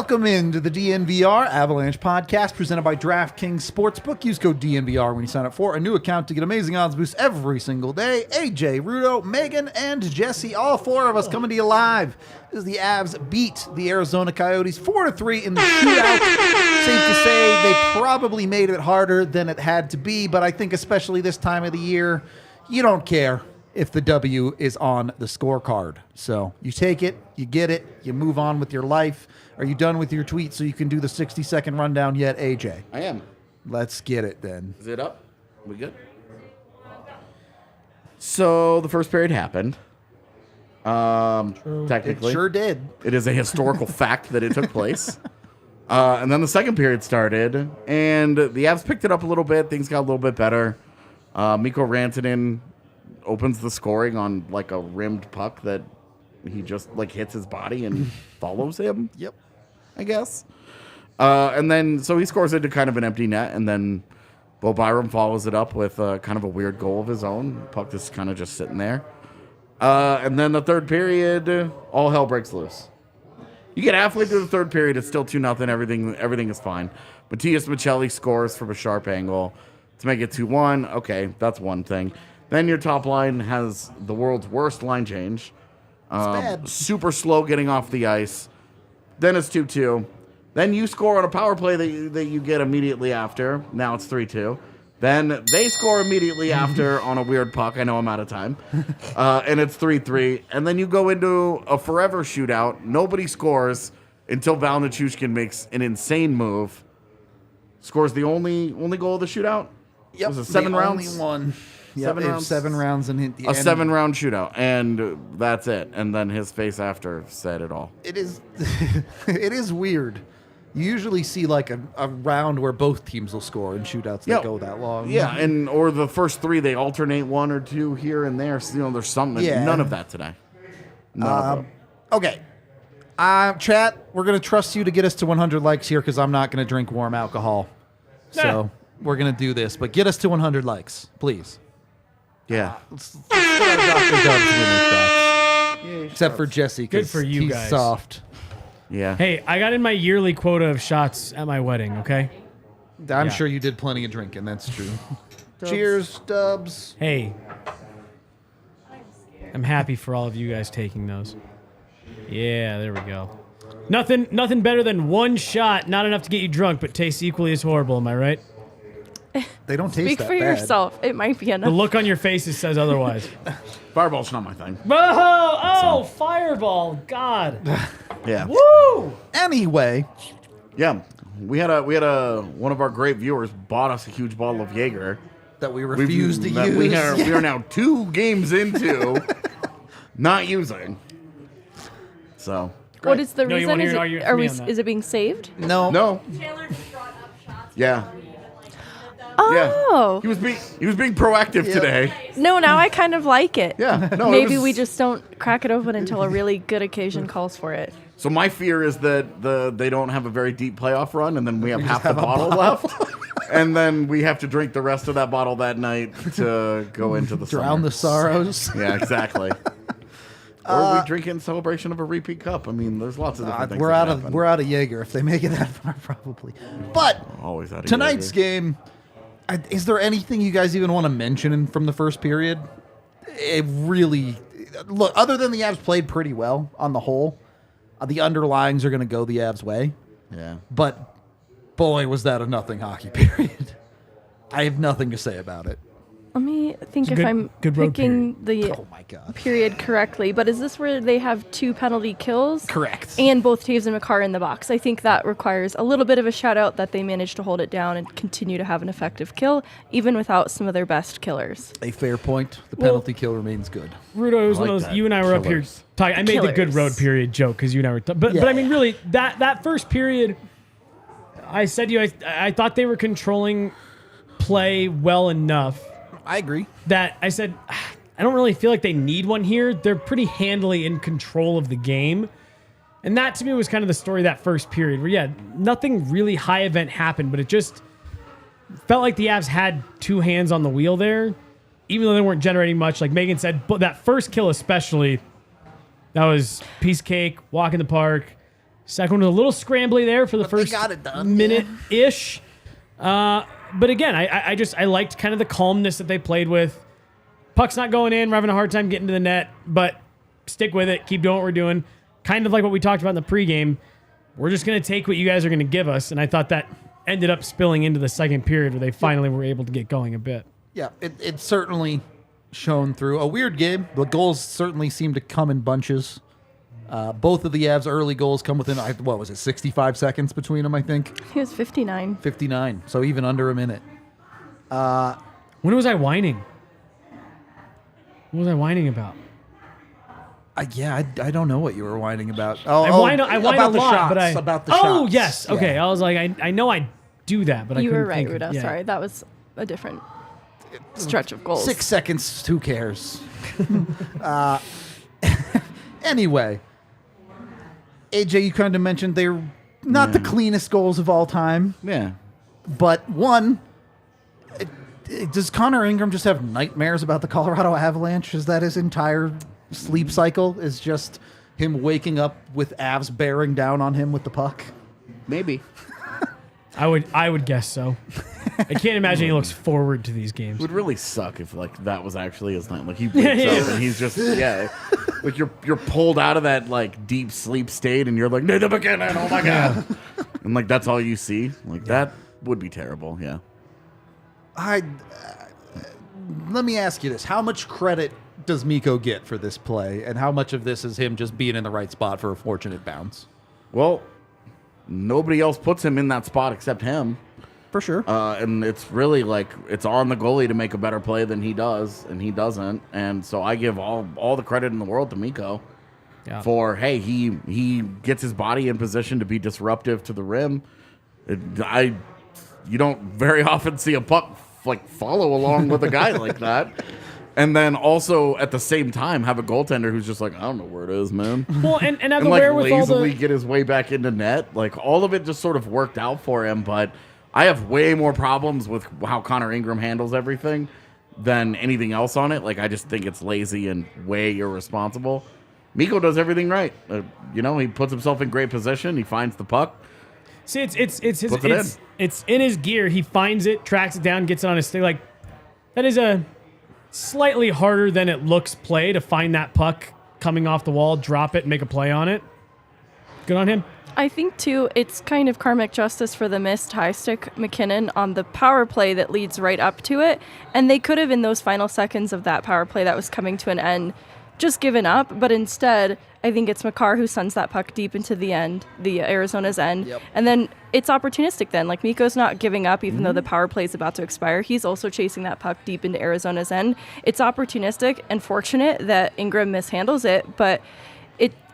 Welcome into the DNVR Avalanche Podcast presented by DraftKings Sportsbook. Use code DNVR when you sign up for a new account to get amazing odds boosts every single day. AJ, Rudo, Megan, and Jesse, all four of us coming to you live as the Avs beat the Arizona Coyotes 4-3 in the shootout. Safe to say they probably made it harder than it had to be, but I think especially this time of the year, you don't care if the W is on the scorecard. So you take it, you get it, you move on with your life. Are you done with your tweet so you can do the 60-second rundown yet, AJ? I am. Let's get it then. Is it up? We good? So the first period happened. Technically. It sure did. It is a historical fact that it took place. And then the second period started, and the Avs picked it up a little bit. Things got a little bit better. Mikko Rantanen opens the scoring on like a rimmed puck that he just like hits his body and follows him. Yep. I guess. And then, so he scores into kind of an empty net, and then Byram follows it up with kind of a weird goal of his own. Puck is kind of just sitting there. And then the third period, all hell breaks loose. You get halfway through the third period, it's still 2-0. Everything is fine. Matias Maccelli scores from a sharp angle to make it 2-1. Okay, that's one thing. Then your top line has the world's worst line change. Bad. Super slow getting off the ice. Then it's 2-2. Then you score on a power play that you get immediately after. Now it's 3-2. Then they score immediately after on a weird puck. I know I'm out of time. And it's 3-3. And then you go into a forever shootout. Nobody scores until Nichushkin makes an insane move. Scores the only goal of the shootout? Yep. Was it 7 rounds? Only one. Yep, 7 rounds? And A 7-round shootout, and that's it. And then his face after said it all. It is it is weird. You usually see like a round where both teams will score in shootouts that go that long. Yeah, or the first 3, they alternate 1 or 2 here and there. So, there's something. Yeah. None of that today. Okay. Chat, we're going to trust you to get us to 100 likes here because I'm not going to drink warm alcohol. So we're going to do this. But get us to 100 likes, please. Yeah. Let's get our Dr. Dubs winning shots. Except for Jesse, Good because for you he's guys. soft. Yeah. Hey, I got in my yearly quota of shots at my wedding, okay? I'm sure you did plenty of drinking. That's true. Cheers, Dubs. Hey. I'm happy for all of you guys taking those. Yeah, there we go. Nothing better than one shot, not enough to get you drunk, but tastes equally as horrible, am I right? They don't taste Speak that for bad. yourself. It might be The enough. look on your faces says otherwise. Fireball's not my thing. Fireball. God. Yeah. Woo! Anyway, Yeah. We had one of our great viewers bought us a huge bottle of Jaeger. that we refuse to use. We are now 2 games into not using. So. What is the No, you reason? wanna hear Is an it, argument are from we? me on that? Is it being saved? No. Taylor just brought up shots. Yeah. Oh. He was being proactive today. No, now I kind of like it. Yeah. No. Maybe we just don't crack it open until a really good occasion calls for it. So my fear is that they don't have a very deep playoff run, and then we have half the bottle left, and then we have to drink the rest of that bottle that night to go into the Drown summer. the sorrows. Yeah, exactly. Or we drink it in celebration of a repeat cup. I mean, there's lots of different things. We're that out happen. of Jaeger if they make it that far, probably. But Always out of tonight's Jaeger. game, is there anything you guys even want to mention from the first period? It really, look, other than the Avs played pretty well on the whole, the underlyings are going to go the Avs' way. Yeah. But boy, was that a nothing hockey period. I have nothing to say about it. Let me think if good- I'm good road picking the Oh my God. period correctly. But is this where they have 2 penalty kills? Correct. And both Taves and Makar in the box. I think that requires a little bit of a shout out that they managed to hold it down and continue to have an effective kill, even without some of their best killers. A fair point. The penalty kill remains good. Rudo, it was one like of those. that. You and I were up here Killers. talking. I made the good Killers. road period joke because you and I were. But I mean, really, that first period, I said to you, I thought they were controlling play well enough I agree. that I said, I don't really feel like they need one here. They're pretty handily in control of the game. And that to me was kind of the story of that first period where, nothing really high event happened, but it just felt like the Avs had 2 hands on the wheel there, even though they weren't generating much. Like Megan said, but that first kill especially, that was piece of cake, walk in the park. Second one was a little scrambly there for the they first got it done, minute-ish. But again, I liked kind of the calmness that they played with. Puck's not going in. We're having a hard time getting to the net, but stick with it. Keep doing what we're doing. Kind of like what we talked about in the pregame. We're just going to take what you guys are going to give us. And I thought that ended up spilling into the second period where they finally were able to get going a bit. Yeah, it certainly shone through. A weird game. The goals certainly seem to come in bunches. Both of the Avs' early goals come within, 65 seconds between them, I think? He was 59. 59, so even under a minute. When was I whining? What was I whining about? I don't know what you were whining about. I whine a about the lot, shots, but about the shots. Oh, yes. Okay, Yeah. I was like, I know I do that, but I You couldn't were right, think of- Rudolph. yeah. Sorry, that was a different stretch of goals. 6 seconds, who cares? Anyway, AJ, you kind of mentioned they're not the cleanest goals of all time, Yeah. but one, does Connor Ingram just have nightmares about the Colorado Avalanche? Is that his entire sleep cycle? Is just him waking up with Avs bearing down on him with the puck? Maybe. I would guess so. I can't imagine he looks forward to these games. It would really suck if like that was actually his night. Like he wakes up and he's just like you're pulled out of that like deep sleep state and you're like near the beginning. Oh my god! And like that's all you see. Like that would be terrible. Yeah. Let me ask you this: how much credit does Mikko get for this play, and how much of this is him just being in the right spot for a fortunate bounce? Well, nobody else puts him in that spot except him. For sure. And it's really like it's on the goalie to make a better play than he does, and he doesn't. And so I give all the credit in the world to Mikko for hey, he gets his body in position to be disruptive to the rim. You don't very often see a puck like follow along with a guy like that. And then also at the same time have a goaltender wwho's just like, I don't know where it is, man. Well, and have And the like wherewithal lazily to... get his way back into net. Like all of it just sort of worked out for him. But I have way more problems with how Connor Ingram handles everything than anything else on it. Like I just think it's lazy and way irresponsible. Mikko does everything right. He puts himself in great position. He finds the puck. See, it's Puts it's in his gear. He finds it, tracks it down, gets it on his stick. Like that is a slightly harder than it looks play to find that puck coming off the wall, drop it, and make a play on it. Good on him. I think, too, it's kind of karmic justice for the missed high stick McKinnon on the power play that leads right up to it. And they could have, in those final seconds of that power play that was coming to an end, just given up. But instead, I think it's Makar who sends that puck deep into the end, the Arizona's end. Yep. And then it's opportunistic then. Like, Mikko's not giving up even though the power play is about to expire. He's also chasing that puck deep into Arizona's end. It's opportunistic and fortunate that Ingram mishandles it, but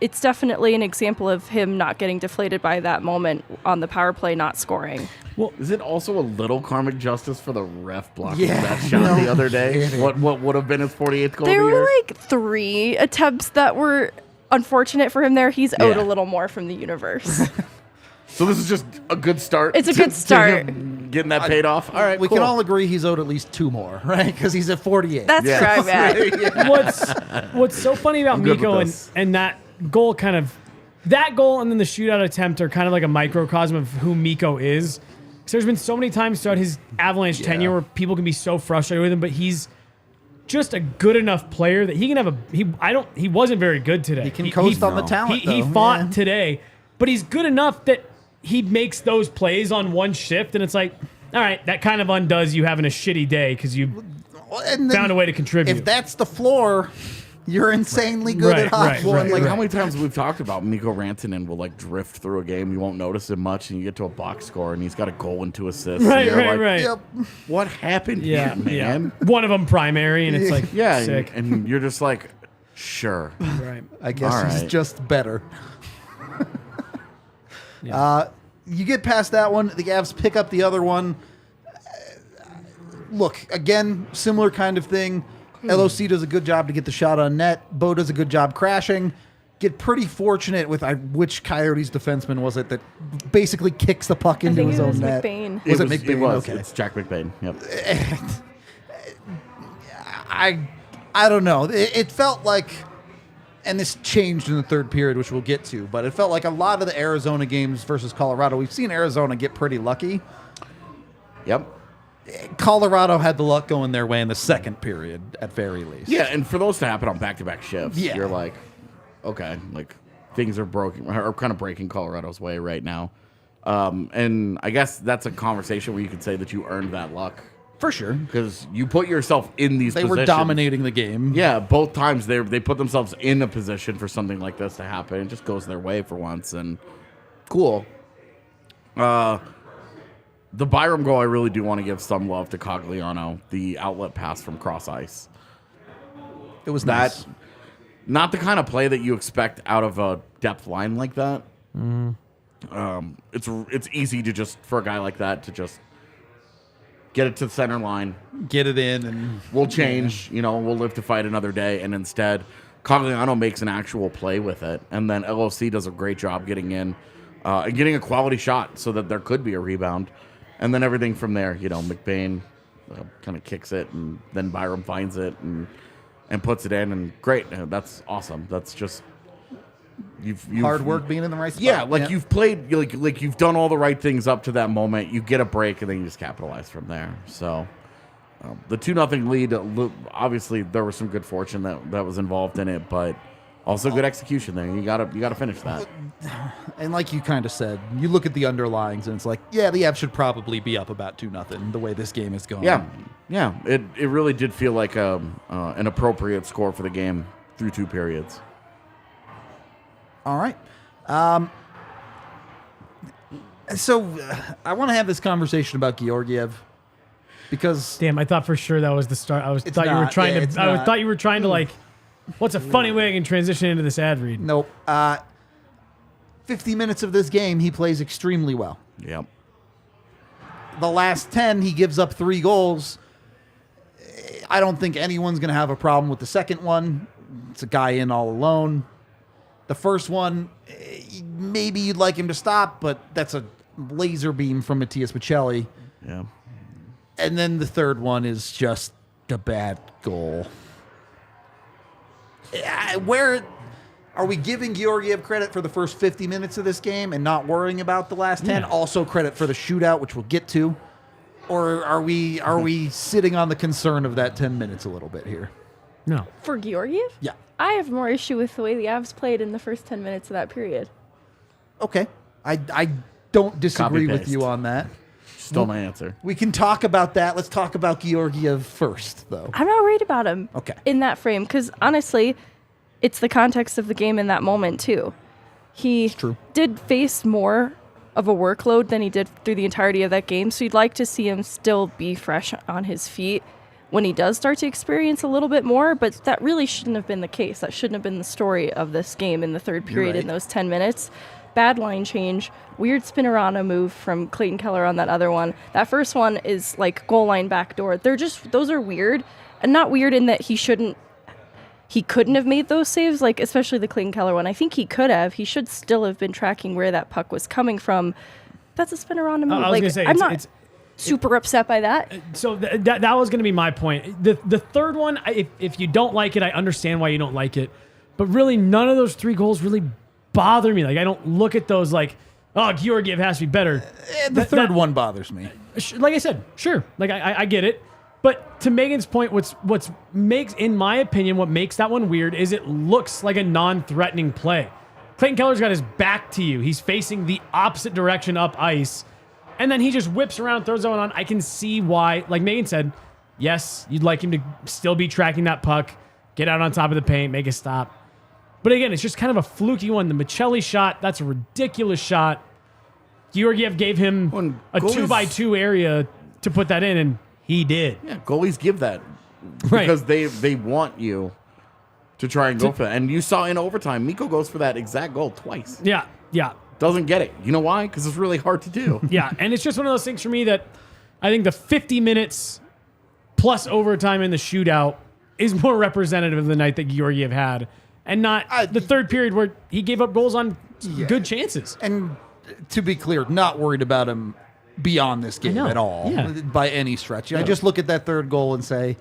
it's definitely an example of him not getting deflated by that moment on the power play, not scoring. Well, is it also a little karmic justice for the ref blocking Yeah, that shot no the other day? kidding. What would have been his 48th goal There of the were year? like 3 attempts that were unfortunate for him there. He's owed Yeah. a little more from the universe. So this is just a good start. It's a to- good start. to him getting that paid off. All right, We cool. can all agree he's owed at least 2 more, right? Because he's at 48. That's Yeah. where I'm at. What's so funny about I'm good Mikko with this. and that goal that goal and then the shootout attempt are kind of like a microcosm of who Mikko is. Because there's been so many times throughout his Avalanche tenure where people can be so frustrated with him, but he's just a good enough player that he can have he wasn't very good today. He can coast on the talent, He though. fought Yeah. today, but he's good enough that he makes those plays on one shift, and it's like, all right, that kind of undoes you having a shitty day because you And then found a way to contribute. If that's the floor, you're insanely good Right, at hockey. right, Well, and right. like how many times we've talked about Mikko Rantanen will like drift through a game, you won't notice him much, and you get to a box score and he's got a goal and 2 assists. Right, and you're right, like, right. Yep. What happened Yeah, here, man? yeah. One of them primary, and it's like, Yeah, sick. and you're just like, sure. Right. I guess All he's right. just better. Yeah. You get past that one, the Avs pick up the other one. Look, again, similar kind of thing. LOC does a good job to get the shot on net. Bo does a good job crashing. Get pretty fortunate with which Coyotes defenseman was it that basically kicks the puck I into think his it own was net? McBain. Was it McBain? It was. Okay. It's Jack McBain. Yep. I don't know. It felt like and this changed in the third period, which we'll get to, but it felt like a lot of the Arizona games versus Colorado, we've seen Arizona get pretty lucky. Yep. Colorado had the luck going their way in the second period, at very least. Yeah, and for those to happen on back-to-back shifts, Yeah. you're like, okay, like things are broken, or kind of breaking Colorado's way right now. And I guess that's a conversation where you could say that you earned that luck. For sure. Because you put yourself in these They positions. were dominating the game. Yeah, both times they put themselves in a position for something like this to happen. It just goes their way for once, and cool. The Byram goal, I really do want to give some love to Cogliano, the outlet pass from cross ice. It was nice. Not the kind of play that you expect out of a depth line like that. It's easy to just, for a guy like that, to just get it to the center line. Get it in, and We'll change, we'll live to fight another day. And instead, Cogliano makes an actual play with it. And then LOC does a great job getting in and getting a quality shot so that there could be a rebound. And then everything from there, McBain kind of kicks it, and then Byram finds it and puts it in. And great. That's awesome. That's just... You've hard work being in the right spot. Yeah, you've played, like you've done all the right things up to that moment. You get a break, and then you just capitalize from there. So the 2-0 lead, obviously there was some good fortune that was involved in it, but also good execution there. You gotta finish that. And like you kind of said, you look at the underlyings, and it's like, yeah, the Avs should probably be up about 2-0 the way this game is going. Yeah. It really did feel like an appropriate score for the game through 2 periods. All right. So I want to have this conversation about Georgiev because Damn, I thought for sure that was the start. Thought you were trying to like, what's a funny way I can transition into this ad read? nope. 50 minutes of this game, he plays extremely well. Yep. The last 10, he gives up 3 goals. I don't think anyone's going to have a problem with the second one. It's a guy in all alone. The first one, maybe you'd like him to stop, but that's a laser beam from Matthias Michelli. Yeah. And then the third one is just a bad goal. Where are we giving Georgiev credit for the first 50 minutes of this game and not worrying about the last 10? Yeah. Also credit for the shootout, which we'll get to. Or are we sitting on the concern of that 10 minutes a little bit here? No. For Georgiev? Yeah. I have more issue with the way the Avs played in the first 10 minutes of that period. Okay. I don't disagree with Copy-paste. you on that. Still my answer. We can talk about that. Let's talk about Georgiev first, though. I'm not worried about him Okay. in that frame because, honestly, it's the context of the game in that moment, too. He true. did face more of a workload than he did through the entirety of that game, so you'd like to see him still be fresh on his feet when he does start to experience a little bit more, but that really shouldn't have been the case. That shouldn't have been the story of this game in the third period in those 10 minutes. Bad line change, weird Spinorana move from Clayton Keller on that other one. That first one is like goal line backdoor. Those are weird, and not weird in that he couldn't have made those saves, like especially the Clayton Keller one. I think he could have. He should still have been tracking where that puck was coming from. That's a Spinorana move. I was gonna say, I'm not super upset by that. So that was going to be my point. The third one, if you don't like it, I understand why you don't like it. But really, none of those 3 goals really bother me. Like, I don't look at those like, oh, Georgiev has to be better. The third one bothers me. Like I said, sure. Like, I get it. But to Megan's point, what makes that one weird is it looks like a non-threatening play. Clayton Keller's got his back to you. He's facing the opposite direction up ice. And then he just whips around, throws that one on. I can see why, like Megan said, yes, you'd like him to still be tracking that puck, get out on top of the paint, make a stop. But again, it's just kind of a fluky one. The Michelli shot, that's a ridiculous shot. Georgiev gave him a 2x2 area to put that in, and he did. Yeah, goalies give that Right. because they want you to try and go for that. And you saw in overtime, Mikko goes for that exact goal twice. Yeah. Doesn't get it. You know why? Because it's really hard to do. Yeah, and it's just one of those things for me that I think the 50 minutes plus overtime in the shootout is more representative of the night that Georgiev had, and not the third period where he gave up goals on good chances. And to be clear, not worried about him beyond this game at all by any stretch. I just look at that third goal and say,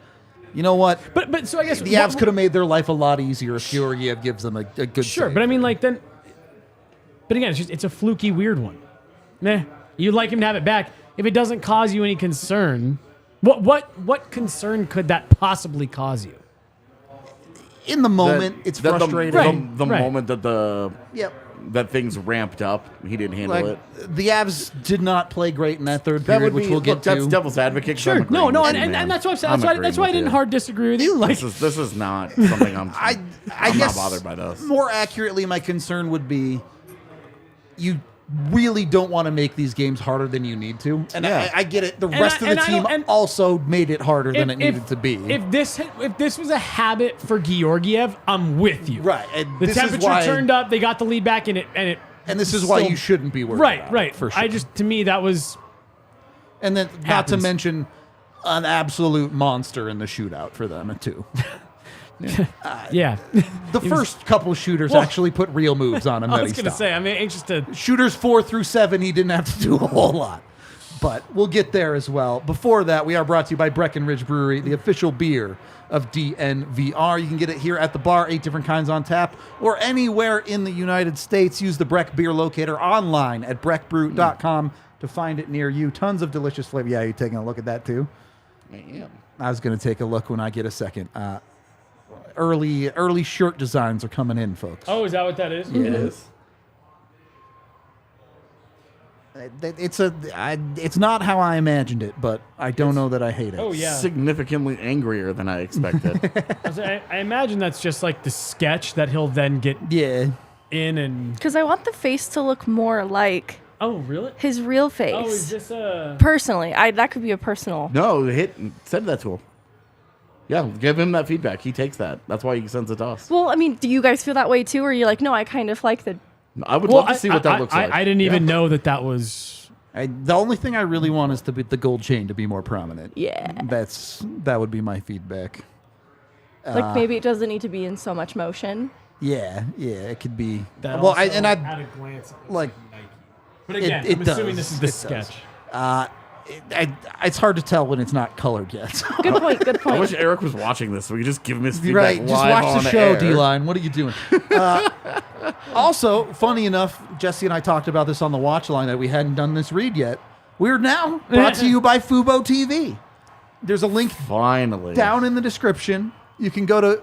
You know what? But so I guess The Avs could have made their life a lot easier if Georgiev gives them a good Sure, save. but I mean, like, then... But again, it's a fluky, weird one. Meh. You'd like him to have it back. If it doesn't cause you any concern, what concern could that possibly cause you? In the moment, it's frustrating. The Right. moment that that things ramped up, he didn't handle Like, it. the Avs did not play great in that third That period, would which be, we'll get look, that's to. devil's advocate. 'cause Sure. I'm agreeing No, with you, and man. that's what I'm saying. I'm That's agreeing why I with didn't you. hard disagree with you. Like, This is not something I'm I not guess bothered by this. More accurately, my concern would be you really don't want to make these games harder than you need to. And Yeah. I get it. The rest of the I team don't- and also made it harder than it needed to be. If this was a habit for Georgiev, I'm with you. Right, and The this is temperature why- turned up. They got the lead back, and it. And this is why still- you shouldn't be worried Right, about right. it, for sure. To me, that was And then not to Happens. mention an absolute monster in the shootout for them, too. yeah. The first couple shooters Well, actually put real moves on him I that was he gonna stopped. say, I'm anxious to. Shooters 4 through 7, he didn't have to do a whole lot. But we'll get there as well. Before that, we are brought to you by Breckenridge Brewery, the official beer of DNVR. You can get it here at the bar, 8 different kinds on tap, or anywhere in the United States. Use the Breck Beer Locator online at breckbrew.com to find it near you. Tons of delicious flavor. Yeah, you're taking a look at that too? I was going to take a look when I get a second. Early shirt designs are coming in, folks. Oh, is that what that is? It is. It's not how I imagined it, but I don't know that I hate it. Oh yeah. Significantly angrier than I expected. I imagine that's just like the sketch that he'll then get Yeah. in and. Because I want the face to look more like Oh really? his real face. Oh, is this a? Personally, that could be a personal. No, send that to him. Yeah, give him that feedback. He takes that. That's why he sends it to us. Well, I mean, do you guys feel that way too, or are you like, no, I kind of like the. I would love to see what that looks like. I didn't even know that was. The only thing I really want is the gold chain to be more prominent. Yeah. That would be my feedback. Like maybe it doesn't need to be in so much motion. Yeah, it could be. That Well, also, I at a glance, it looks like. Nike. But again, it I'm assuming does. this is the It does. sketch. It's hard to tell when it's not colored yet. Good point. Good I point. wish Eric was watching this so we could just give him his feedback Right, just live watch on the show, air. D-Line. What are you doing? Also, funny enough, Jesse and I talked about this on the watch line that we hadn't done this read yet. We're now brought to you by Fubo TV. There's a link Finally. down in the description. You can go to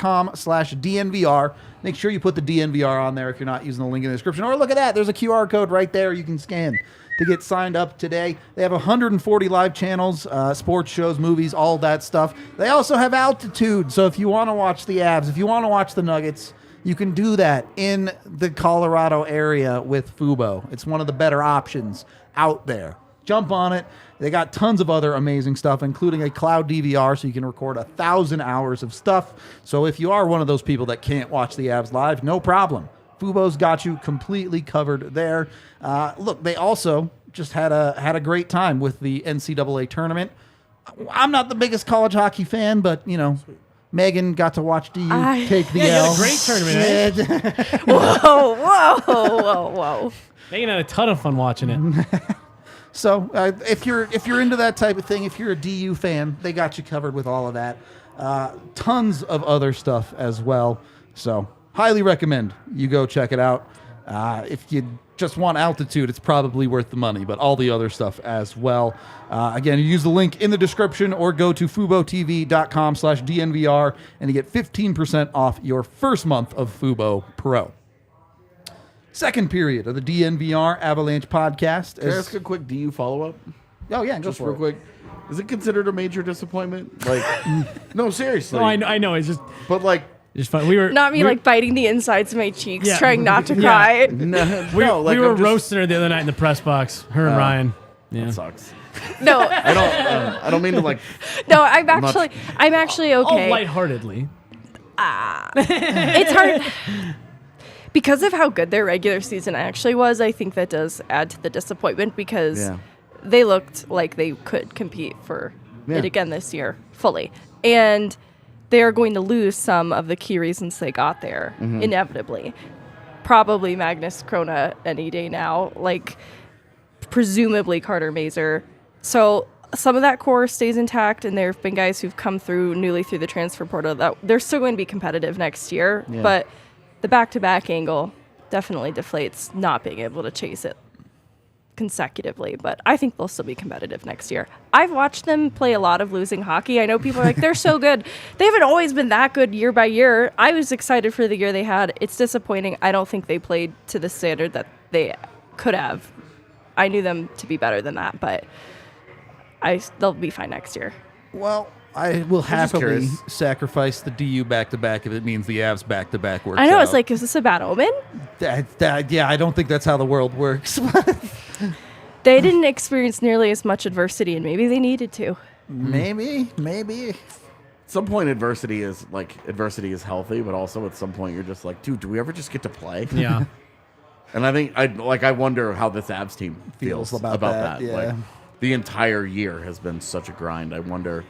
FuboTV.com/DNVR. Make sure you put the DNVR on there if you're not using the link in the description. Or look at that. There's a QR code right there you can scan to get signed up today. They have 140 live channels, sports shows, movies, all that stuff. They also have Altitude. So if you want to watch the Avs, if you want to watch the Nuggets, you can do that in the Colorado area with Fubo. It's one of the better options out there. Jump on it. They got tons of other amazing stuff, including a cloud DVR, so you can record 1,000 hours of stuff. So if you are one of those people that can't watch the Avs live, no problem. Fubo's got you completely covered there. Look, they also just had a great time with the NCAA tournament. I'm not the biggest college hockey fan, but, you know, Megan got to watch DU take the Yeah, you L. had a great tournament, eh? Whoa. Megan had a ton of fun watching it. So if you're into that type of thing, if you're a DU fan, they got you covered with all of that. Tons of other stuff as well. So highly recommend you go check it out. If you just want Altitude, it's probably worth the money, but all the other stuff as well. Again, you use the link in the description or go to FuboTV.com/DNVR and you get 15% off your first month of Fubo Pro. Second period of the DNVR Avalanche Podcast. Can I ask a quick DU follow-up? Oh, yeah, go Just for real it. quick. Is it considered a major disappointment? Like, no, seriously. No, I know. It's just But fun. We were Not me we were- like biting the insides of my cheeks, Yeah. trying not to Yeah. cry. no, we like were I'm just, roasting her the other night in the press box. Her and Ryan. Yeah. That sucks. No, I don't mean to like. no, I'm not- actually All okay. lightheartedly. It's hard because of how good their regular season actually was. I think that does add to the disappointment because Yeah. they looked like they could compete for Yeah. it again this year fully, and they are going to lose some of the key reasons they got there inevitably. Probably Magnus Krona any day now, like presumably Carter Mazer. So some of that core stays intact, and there have been guys who've come through newly through the transfer portal that they're still going to be competitive next year. Yeah. But the back-to-back angle definitely deflates not being able to chase it consecutively. But I think they'll still be competitive next year. I've watched them play a lot of losing hockey. I know people are like, they're so good. They haven't always been that good year by year. I was excited for the year they had. It's disappointing. I don't think they played to the standard that they could have. I knew them to be better than that, but they'll be fine next year. Well, I will just happily curious. sacrifice the DU back-to-back if it means the Avs back-to-back works I know, out. it's like, is this a bad omen? Yeah, I don't think that's how the world works. They didn't experience nearly as much adversity, and maybe they needed to. Maybe. At some point, adversity is healthy, but also at some point you're just like, dude, do we ever just get to play? Yeah. And I think I wonder how this Avs team feels about that, yeah. Like, the entire year has been such a grind. I wonder.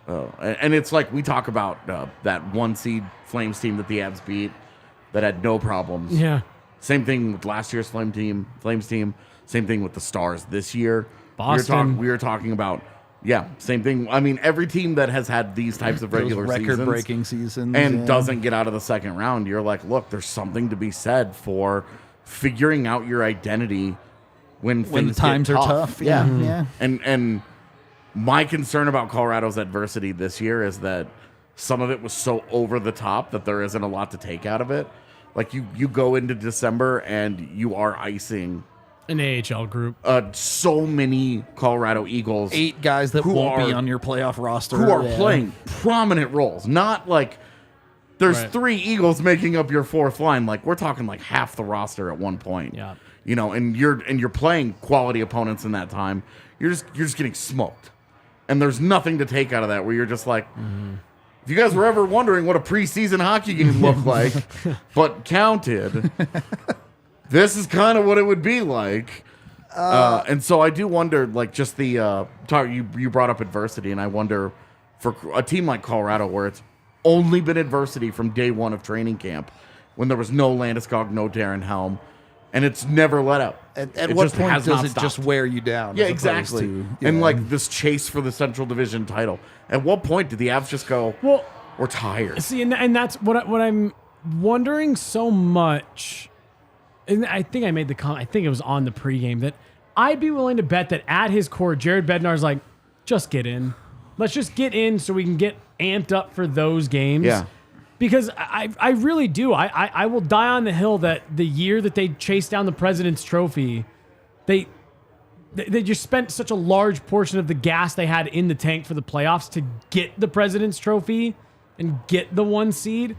And it's like we talk about that 1 seed Flames team that the Avs beat that had no problems. Yeah. Same thing with last year's Flames team. Same thing with the Stars this year. Boston. We were talking about, same thing. I mean, every team that has had these types of regular record-breaking seasons and doesn't get out of the second round, you're like, look, there's something to be said for figuring out your identity when the things times get are tough. Yeah. Yeah. And my concern about Colorado's adversity this year is that some of it was so over the top that there isn't a lot to take out of it. Like you go into December and you are icing An AHL group. so many Colorado Eagles, 8 guys that who won't be are- on your playoff roster. who are Yeah. playing prominent roles. Not like there's Right. 3 Eagles making up your 4th line. Like we're talking like half the roster at one point. Yeah. You know, and you're playing quality opponents in that time. You're just getting smoked. And there's nothing to take out of that where you're just like, if you guys were ever wondering what a preseason hockey game looked like, but counted, this is kind of what it would be like. And so I do wonder, like, just the you brought up adversity, and I wonder for a team like Colorado where it's only been adversity from day one of training camp, when there was no Landeskog, no Darren Helm, and it's never let up. At It what just point has does not it just stopped. wear you down? Yeah, as opposed exactly. to- And yeah. like this chase for the Central Division title. At what point did the Avs just go, Well, we're tired? see, and that's what I'm wondering so much. And I think I made the comment. I think it was on the pregame that I'd be willing to bet that at his core, Jared Bednar's like, just get in. Let's just get in so we can get amped up for those games. Yeah. Because I really do. I will die on the hill that the year that they chased down the President's Trophy, they just spent such a large portion of the gas they had in the tank for the playoffs to get the President's Trophy and get the 1 seed,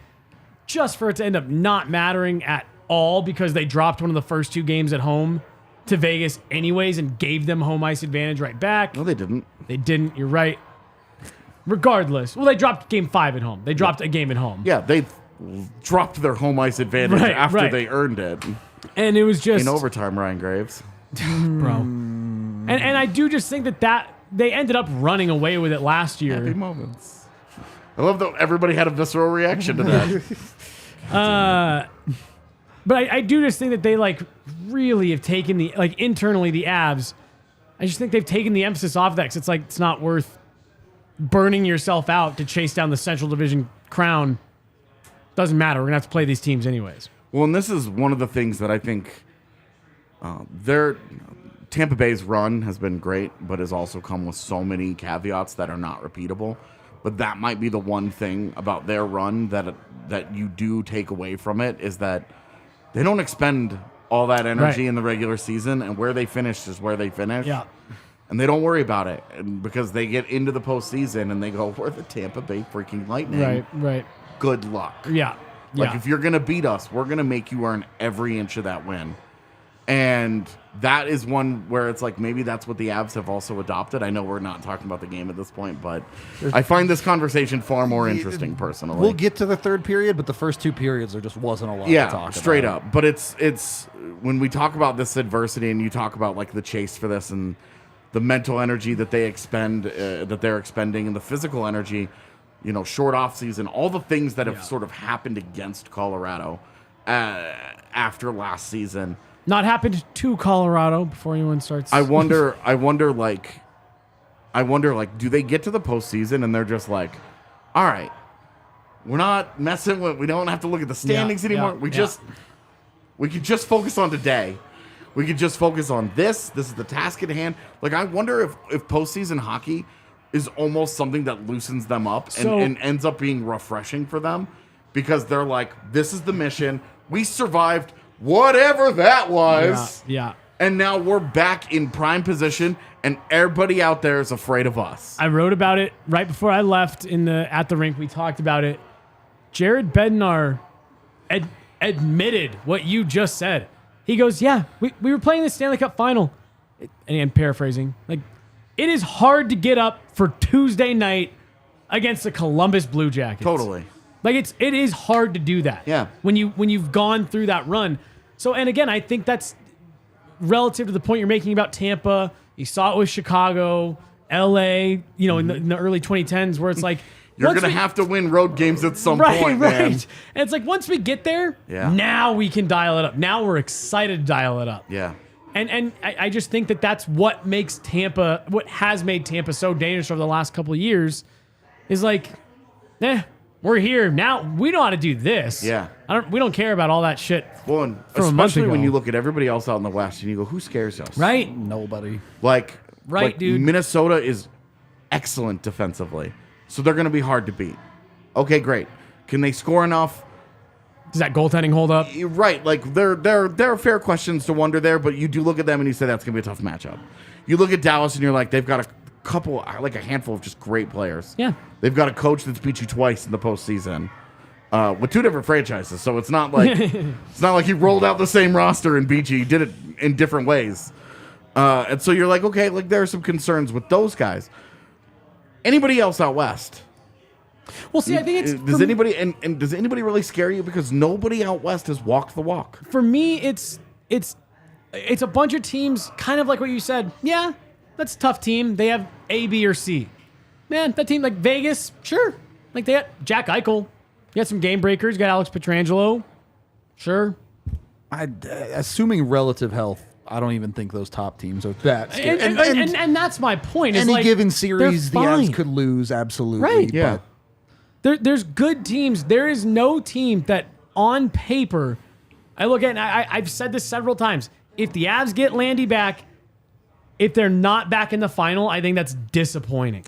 just for it to end up not mattering at all because they dropped one of the first 2 games at home to Vegas anyways and gave them home ice advantage right back. No, they didn't. They didn't. You're right. Regardless. Well, they dropped game 5 at home. They dropped a game at home. Yeah, they dropped their home ice advantage Right, after right. they earned it. And it was just... In overtime, Ryan Graves. Bro. And I do just think that they ended up running away with it last year. Happy moments. I love that everybody had a visceral reaction to that. But I do just think that they like really have taken the like internally the Avs. I just think they've taken the emphasis off that because it's like it's not worth burning yourself out to chase down the Central Division crown. Doesn't matter. We're gonna have to play these teams anyways. Well, and this is one of the things that I think Tampa Bay's run has been great, but has also come with so many caveats that are not repeatable. But that might be the one thing about their run that you do take away from it is that they don't expend all that energy Right. in the regular season, and where they finish is where they finish. Yeah. And they don't worry about it because they get into the postseason and they go, we're the Tampa Bay freaking Lightning. Right. Good luck. Yeah. Like, if you're going to beat us, we're going to make you earn every inch of that win. And that is one where it's like maybe that's what the Avs have also adopted. I know we're not talking about the game at this point, but I find this conversation far more interesting personally. We'll get to the third period, but the first 2 periods there just wasn't a lot to yeah, talk straight about. up. But it's when we talk about this adversity and you talk about like the chase for this and the mental energy that they expend, that they're expending, and the physical energy, you know, short off season, all the things that have sort of happened against Colorado after last season. Not happened to Colorado before anyone starts. I wonder, like, I wonder, like, do they get to the postseason and they're just like, all right, we're not messing with, we don't have to look at the standings anymore. We could just focus on today. We could just focus on this. This is the task at hand. Like, I wonder if postseason hockey is almost something that loosens them up and ends up being refreshing for them, because they're like, this is the mission. We survived whatever that was. Yeah. And now we're back in prime position, and everybody out there is afraid of us. I wrote about it right before I left at the rink. We talked about it. Jared Bednar admitted what you just said. He goes, yeah, we were playing the Stanley Cup final. And I'm paraphrasing. Like, it is hard to get up for Tuesday night against the Columbus Blue Jackets. Totally. Like, it is hard to do that. Yeah. When you've gone through that run. So, and again, I think that's relative to the point you're making about Tampa. You saw it with Chicago, LA, in the early 2010s, where it's like, you're going to have to win road games at some point, man. Right. And it's like, once we get there, now we can dial it up. Now we're excited to dial it up. Yeah. And I just think that's what makes Tampa, what has made Tampa so dangerous over the last couple of years, is like, we're here. Now we know how to do this. Yeah. We don't care about all that shit. Well, and from a month especially ago. when you look at everybody else out in the West and you go, who scares us? Right. Nobody. Like, dude. Minnesota is excellent defensively, so they're going to be hard to beat. Okay, great. Can they score enough? Does that goaltending hold up? You're right. Like, there are fair questions to wonder there, but you do look at them and you say that's going to be a tough matchup. You look at Dallas and you're like, they've got a handful of just great players. Yeah. They've got a coach that's beat you twice in the postseason with two different franchises. So it's not like he rolled out the same roster and beat you. He did it in different ways. And so you're like, okay, like there are some concerns with those guys. Anybody else out west? Well, see, I think it's does anybody really scare you? Because nobody out west has walked the walk. For me, it's a bunch of teams, kind of like what you said. Yeah, that's a tough team. They have A, B, or C. Man, that team like Vegas, sure. Like they got Jack Eichel. You got some game breakers. You got Alex Pietrangelo. Sure. Assuming relative health, I don't even think those top teams are that scary. And that's my point. Is Any like, given series, the they're Avs fine. could lose, absolutely. Right. Yeah. There's good teams. There is no team that on paper, I look at, and I've said this several times, if the Avs get Landy back, if they're not back in the final, I think that's disappointing.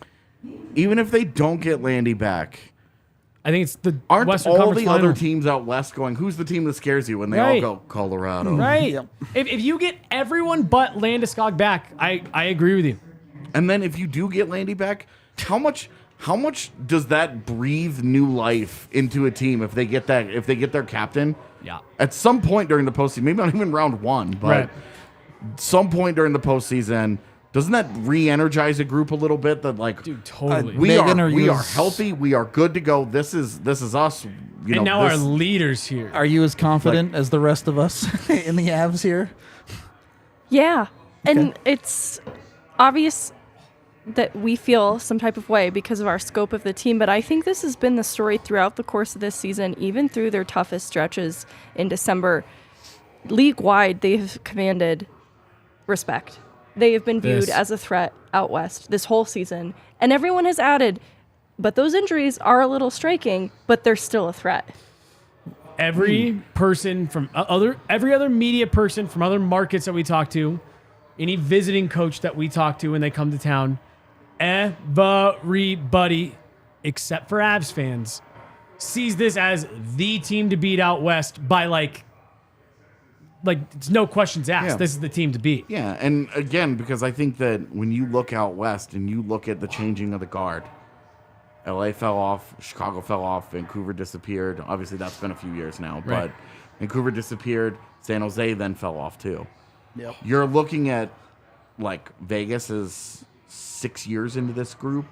Even if they don't get Landy back, I think it's the aren't Western all Conference the final. other teams out west going, who's the team that scares you when they Right. all go Colorado? Right. Yep. If you get everyone but Landeskog back, I agree with you. And then if you do get Landy back, how much does that breathe new life into a team if they get their captain? Yeah. At some point during the postseason, maybe not even round one, but Right. some point during the postseason, doesn't that re-energize a group a little bit? That like, Dude, totally. we Megan, are are you are healthy, we are good to go. This is us. You know, and now this- our leader's here. Are you as confident as the rest of us in the Avs here? Yeah. And it's obvious that we feel some type of way because of our scope of the team, but I think this has been the story throughout the course of this season, even through their toughest stretches in December. League-wide, they have commanded respect. They have been viewed as a threat out west this whole season, and everyone has added, but those injuries are a little striking, but they're still a threat. Every person from every other media person from other markets that we talk to, any visiting coach that we talk to when they come to town, everybody except for Avs fans sees this as the team to beat out west by like it's no questions asked. Yeah. This is the team to beat. Yeah, and again, because I think that when you look out west and you look at the changing of the guard, LA fell off, Chicago fell off, Vancouver disappeared. Obviously, that's been a few years now, Right. but Vancouver disappeared. San Jose then fell off too. Yep. You're looking at like Vegas is 6 years into this group,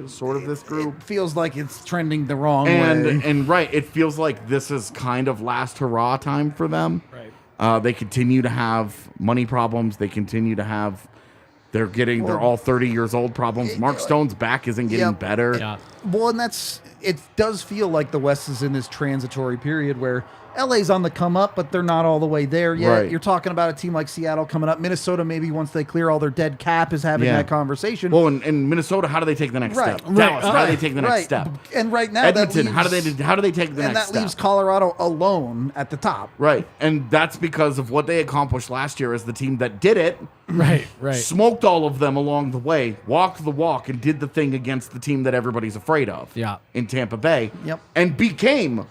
sort of this group. It feels like it's trending the wrong way. And right, it feels like this is kind of last hurrah time for them. Right. They continue to have money problems. They continue to have they're all 30 years old problems. Mark Stone's back isn't getting better. Yeah. Well, and it does feel like the West is in this transitory period where LA's on the come up, but they're not all the way there yet. Right. You're talking about a team like Seattle coming up. Minnesota, maybe once they clear all their dead cap, is having that conversation. Well, in Minnesota, how do they take the next step? Right. Dallas, how do they take the next step? And right now, Edmonton, that leaves, how do they take the and next that step? leaves Colorado alone at the top. Right, and that's because of what they accomplished last year as the team that did it. Right. Smoked all of them along the way, walked the walk, and did the thing against the team that everybody's afraid of. Yeah. In Tampa Bay. Yep. And became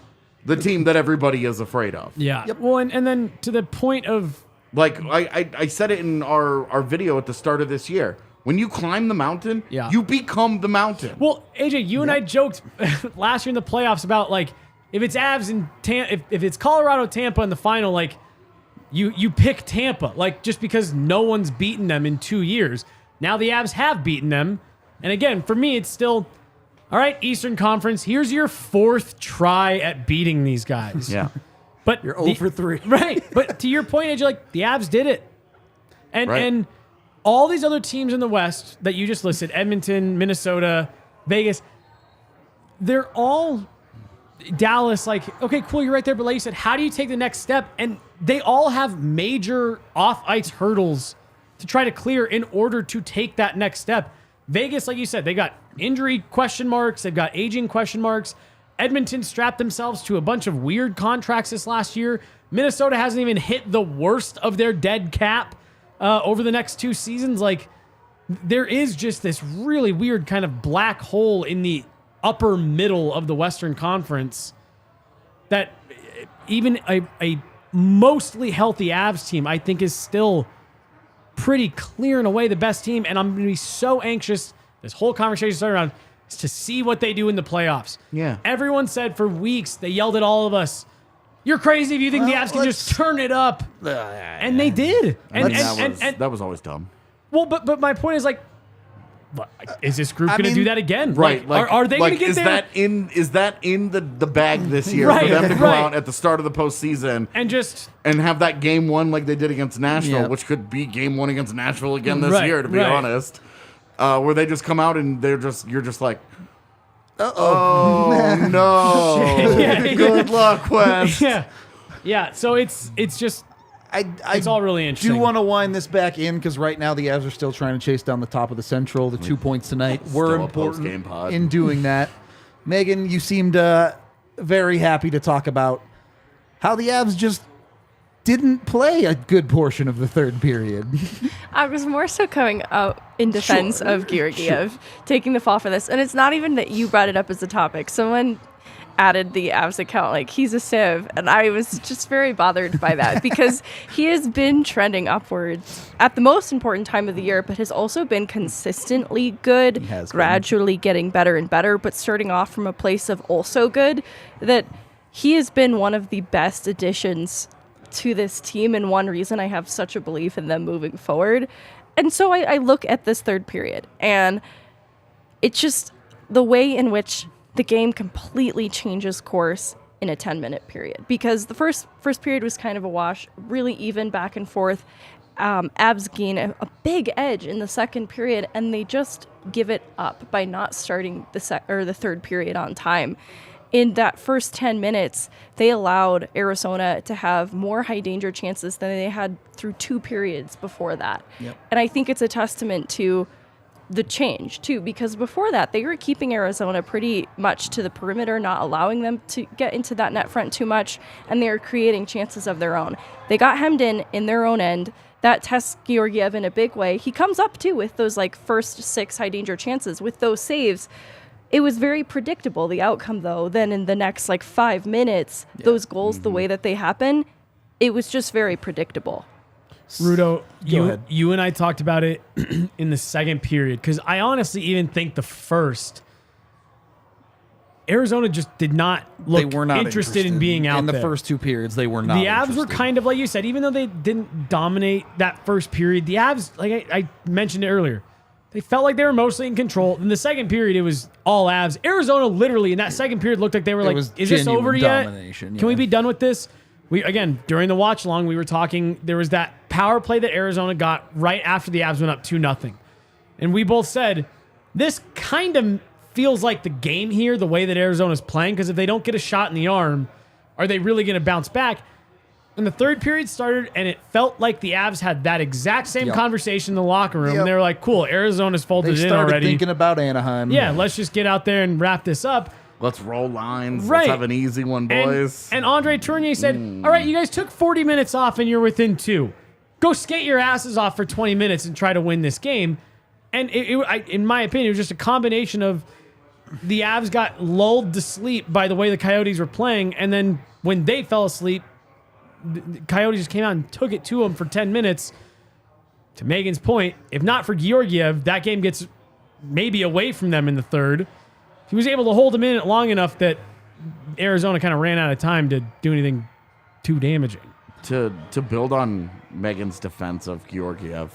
the team that everybody is afraid of. Yeah. Yep. Well, and then to the point of Like I said it in our video at the start of this year. When you climb the mountain, Yeah. you become the mountain. Well, AJ, you and I joked last year in the playoffs about like if it's Avs and if it's Colorado Tampa in the final, like you pick Tampa, like just because no one's beaten them in 2 years. Now the Avs have beaten them, and again, for me, it's still all right. Eastern Conference. Here's your 4th try at beating these guys. Yeah. But You're 0 for 3. Right. But to your point, AJ, like the Avs did it. And all these other teams in the West that you just listed, Edmonton, Minnesota, Vegas, they're all Dallas, like, okay, cool, you're right there. But like you said, how do you take the next step? And they all have major off-ice hurdles to try to clear in order to take that next step. Vegas, like you said, they got injury question marks. They've got aging question marks. Edmonton strapped themselves to a bunch of weird contracts this last year. Minnesota hasn't even hit the worst of their dead cap over the next 2 seasons. Like, there is just this really weird kind of black hole in the upper middle of the Western Conference that even a mostly healthy Avs team, I think, is still pretty clear and away the best team. And I'm going to be so anxious, this whole conversation started around, is to see what they do in the playoffs. Yeah. Everyone said for weeks, they yelled at all of us, you're crazy if you think the Avs can just turn it up. And they did. That was always dumb. Well, but my point is, like, is this group going to do that again? Right. Like, are they going to get there? Is that in the bag this year Right, for them to go right. out at the start of the postseason And have that game 1 like they did against Nashville, Yeah. which could be game 1 against Nashville again this Right, year, to be right. honest. Where they just come out and you're just like, oh no, Yeah. good luck, West. yeah. So it's just it's all really interesting. Do want to wind this back in because right now the Avs are still trying to chase down the top of the Central. The 2 points tonight were Still a important post-game pod. in doing that. Megan, you seemed very happy to talk about how the Avs just didn't play a good portion of the third period. I was more so coming out in defense of Georgiev taking the fall for this. And it's not even that you brought it up as a topic. Someone added the Avs account like he's a sieve, and I was just very bothered by that because he has been trending upwards at the most important time of the year, but has also been consistently good, has been. gradually getting better and better, but starting off from a place of also good. That he has been one of the best additions to this team, and one reason I have such a belief in them moving forward. And so I look at this third period, and it's just the way in which the game completely changes course in a 10-minute period. Because the first period was kind of a wash, really even back and forth. Avs gain a big edge in the second period, and they just give it up by not starting the third period on time. In that first 10 minutes, they allowed Arizona to have more high danger chances than they had through 2 periods before that. Yep. And I think it's a testament to the change too, because before that they were keeping Arizona pretty much to the perimeter, not allowing them to get into that net front too much, and they were creating chances of their own. They got hemmed in their own end. That tests Georgiev in a big way. He comes up too with those like first 6 high danger chances with those saves. It was very predictable, the outcome, though. Then in the next 5 minutes, those goals, the way that they happen, it was just very predictable. Rudo, ahead. you and I talked about it in the second period, because I honestly even think the first, Arizona just did not look They were not interested in being out in the there. first 2 periods. They were not. The Avs were interested. kind of like you said, even though they didn't dominate that first period, the Avs, like I mentioned it earlier, they felt like they were mostly in control. In the second period, it was all Avs. Arizona literally in that second period looked like they were It like, was is this over yet? domination, Can we yeah. be done with this? Again, during the watch along, we were talking, there was that power play that Arizona got right after the Avs went up 2-0. And we both said, this kind of feels like the game here, the way that Arizona's playing, because if they don't get a shot in the arm, are they really going to bounce back? And the third period started, and it felt like the Avs had that exact same conversation in the locker room. Yep. And they were like, cool, Arizona's folded They in started already. thinking about Anaheim. Yeah, let's just get out there and wrap this up. Let's roll lines. Right. Let's have an easy one, boys. And Andre Tournier said, all right, you guys took 40 minutes off and you're within 2. Go skate your asses off for 20 minutes and try to win this game. And in my opinion, it was just a combination of the Avs got lulled to sleep by the way the Coyotes were playing. And then when they fell asleep, the Coyotes just came out and took it to them for 10 minutes. To Megan's point, if not for Georgiev, that game gets maybe away from them in the third. He was able to hold them in it long enough that Arizona kind of ran out of time to do anything too damaging. To build on Megan's defense of Georgiev,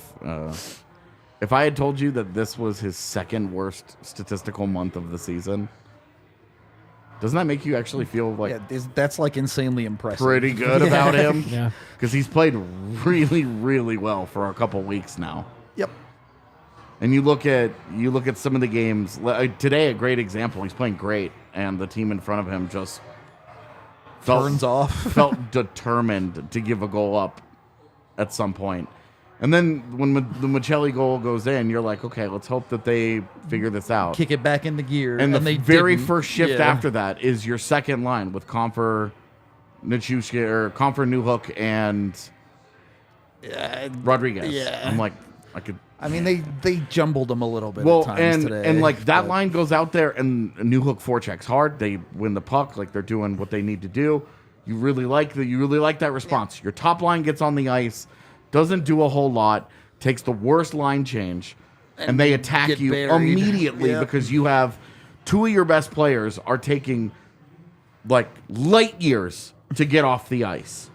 if I had told you that this was his second worst statistical month of the season, doesn't that make you actually feel like that's like insanely impressive. pretty good about him? Yeah. Because he's played really, really well for a couple weeks now. Yep. And you look at some of the games today. A great example. He's playing great, and the team in front of him just Turns off. felt determined to give a goal up at some point. And then when the Michelli goal goes in, you're like, okay, let's hope that they figure this out. Kick it back into gear. And the they very didn't. first shift Yeah. after that is your second line with Comfer, Nichushkin, or Comfer, Newhook, and Rodriguez. yeah. I'm like, I could. I mean, they jumbled them a little bit Well, at times today. and like that but- line goes out there, and Newhook forechecks hard. They win the puck, like they're doing what they need to do. You really like that response. Your top line gets on the ice, doesn't do a whole lot, takes the worst line change, and they attack get you buried. immediately Yeah. because you have two of your best players are taking like light years to get off the ice.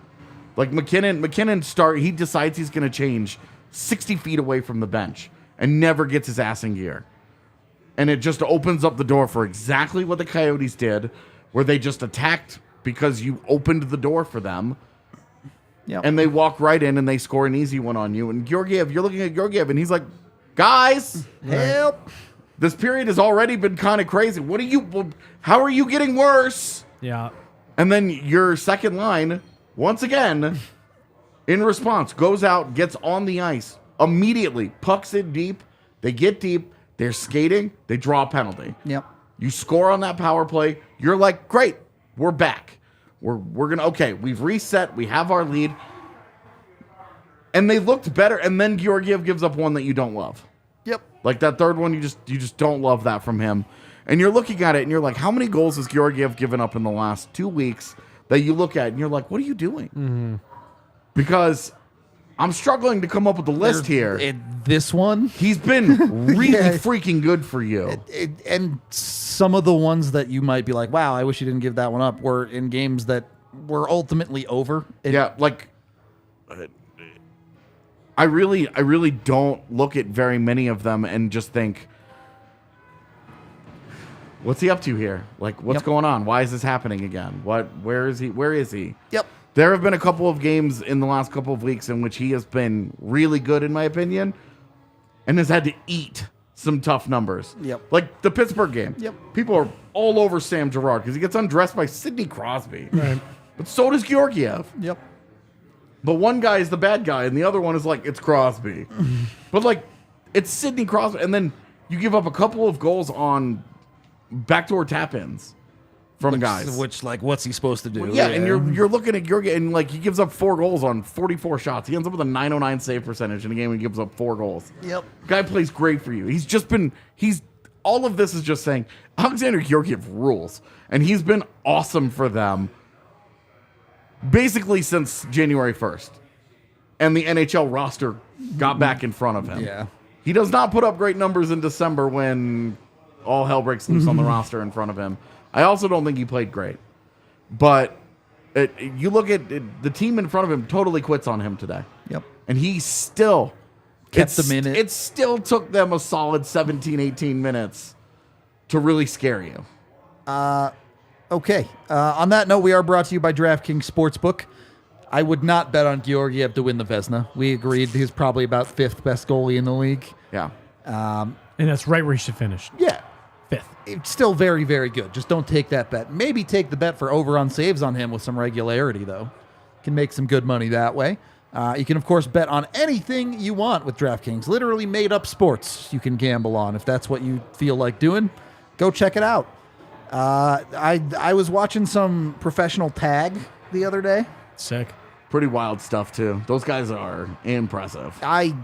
Like McKinnon he decides he's going to change 60 feet away from the bench and never gets his ass in gear. And it just opens up the door for exactly what the Coyotes did, where they just attacked because you opened the door for them. Yep. And they walk right in and they score an easy one on you. And Georgiev, you're looking at Georgiev and he's like, guys, help. this period has already been kind of crazy. How are you getting worse? Yeah. And then your second line, once again, in response, goes out, gets on the ice, immediately pucks it deep. They get deep. They're skating. They draw a penalty. Yep. You score on that power play. You're like, great, we're back. We're gonna we've reset. We have our lead. And they looked better. And then Georgiev gives up one that you don't love. Yep. Like that third one, you just don't love that from him. And you're looking at it and you're like, how many goals has Georgiev given up in the last 2 weeks that you look at and you're like, what are you doing? Mm-hmm. Because I'm struggling to come up with the list here. This one. He's been really Yeah. freaking good for you. And some of the ones that you might be like, wow, I wish you didn't give that one up, were in games that were ultimately over. Yeah, like I really don't look at very many of them and just think, what's he up to here? Like, what's Yep. going on? Why is this happening again? Where is he? Yep. There have been a couple of games in the last couple of weeks in which he has been really good, in my opinion, and has had to eat some tough numbers. Yep. Like the Pittsburgh game. Yep. People are all over Sam Girard because he gets undressed by Sidney Crosby. Right. But so does Georgiev. Yep. But one guy is the bad guy, and the other one is like, it's Crosby. But like, it's Sidney Crosby. And then you give up a couple of goals on backdoor tap-ins from guys. Which, like, what's he supposed to do? Yeah, and you're looking at Georgiev, and like he gives up 4 goals on 44 shots. He ends up with a .909 save percentage in a game and gives up 4 goals. Yep. Guy plays great for you. All of this is just saying Alexander Georgiev rules, and he's been awesome for them basically since January 1st. And the NHL roster got back in front of him. Yeah. He does not put up great numbers in December when all hell breaks loose on the roster in front of him. I also don't think he played great. But you look at the team in front of him totally quits on him today. Yep. And he still Kept them in it. It still took them a solid 17, 18 minutes to really scare you. Okay. On that note, we are brought to you by DraftKings Sportsbook. I would not bet on Georgiev to win the Vezina. We agreed he's probably about 5th best goalie in the league. Yeah. And that's right where he should finish. Yeah. 5th. it's still very, very good. Just don't take that bet. Maybe take the bet for over on saves on him with some regularity, though. Can make some good money that way. You can, of course, bet on anything you want with DraftKings. Literally made up sports you can gamble on. If that's what you feel like doing, go check it out. I was watching some professional tag the other day. Sick. Pretty wild stuff, too. Those guys are impressive. I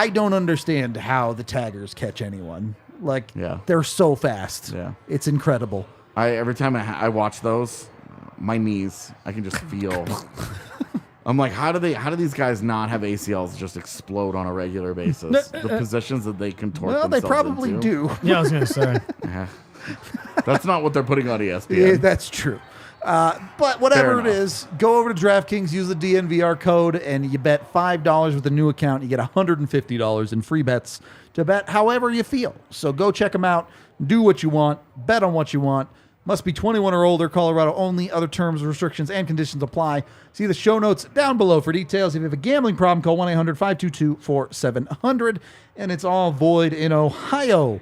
don't understand how the taggers catch anyone. Like, Yeah. they're so fast. Yeah. It's incredible. Every time I watch those, my knees, I can just feel. I'm like, how do these guys not have ACLs just explode on a regular basis? The positions that they contort Well, they themselves probably into. do. Yeah, I was going to say. That's not what they're putting on ESPN. Yeah, that's true. But whatever it enough. is, go over to DraftKings, use the DNVR code, and you bet $5 with a new account. You get $150 in free bets to bet however you feel. So go check them out. Do what you want. Bet on what you want. Must be 21 or older. Colorado only. Other terms, restrictions, and conditions apply. See the show notes down below for details. If you have a gambling problem, call 1-800-522-4700. And it's all void in Ohio.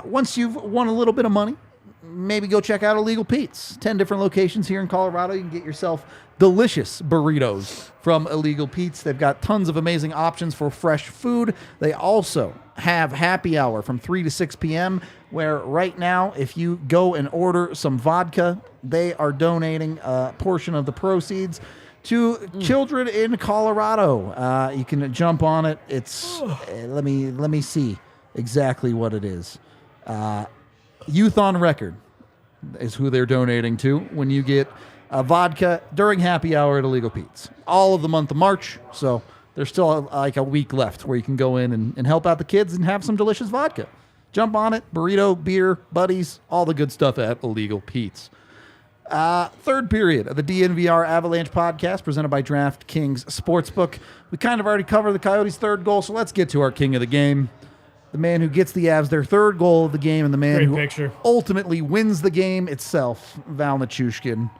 Once you've won a little bit of money, maybe go check out Illegal Pete's. 10 different locations here in Colorado. You can get yourself delicious burritos from Illegal Pete's. They've got tons of amazing options for fresh food. They also have happy hour from 3 to 6 p.m., where right now, if you go and order some vodka, they are donating a portion of the proceeds to children in Colorado. You can jump on it. It's let me see exactly what it is. Youth on Record is who they're donating to when you get vodka during happy hour at Illegal Pete's. All of the month of March, so there's still like a week left where you can go in and help out the kids and have some delicious vodka. Jump on it, burrito, beer, buddies, all the good stuff at Illegal Pete's. Third period of the DNVR Avalanche Podcast presented by DraftKings Sportsbook. We kind of already covered the Coyotes' third goal, so let's get to our king of the game. The man who gets the Avs their third goal of the game, and the man Great who picture. ultimately wins the game itself, Val Nichushkin,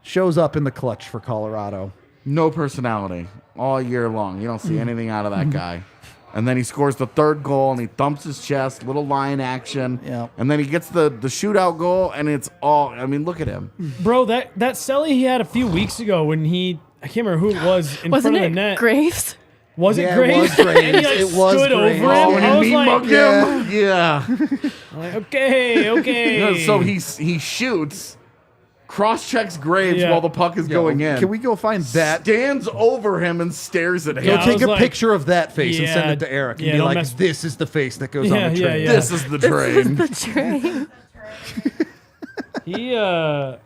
shows up in the clutch for Colorado. No personality all year long. You don't see anything out of that guy. And then he scores the third goal, and he thumps his chest, little lion action. Yeah. And then he gets the shootout goal, and it's all, I mean, look at him. Bro, that celly he had a few weeks ago when I can't remember who it was in Wasn't front of it the net. Graves? Was it Yeah, it Graves? was Graves. And he like It was stood Graves. over him. Oh, I and was he like, mugged him? Yeah. like, okay. So he shoots, cross-checks Graves Yeah. while the puck is going in. Can we go find that? Stands over him and stares at Go him. Yeah, I take was a like, picture of that face and send yeah, it to Eric and yeah, be don't like, mess- this is the face that goes Yeah, on the yeah, train. yeah. This is the train. The train. He Yeah.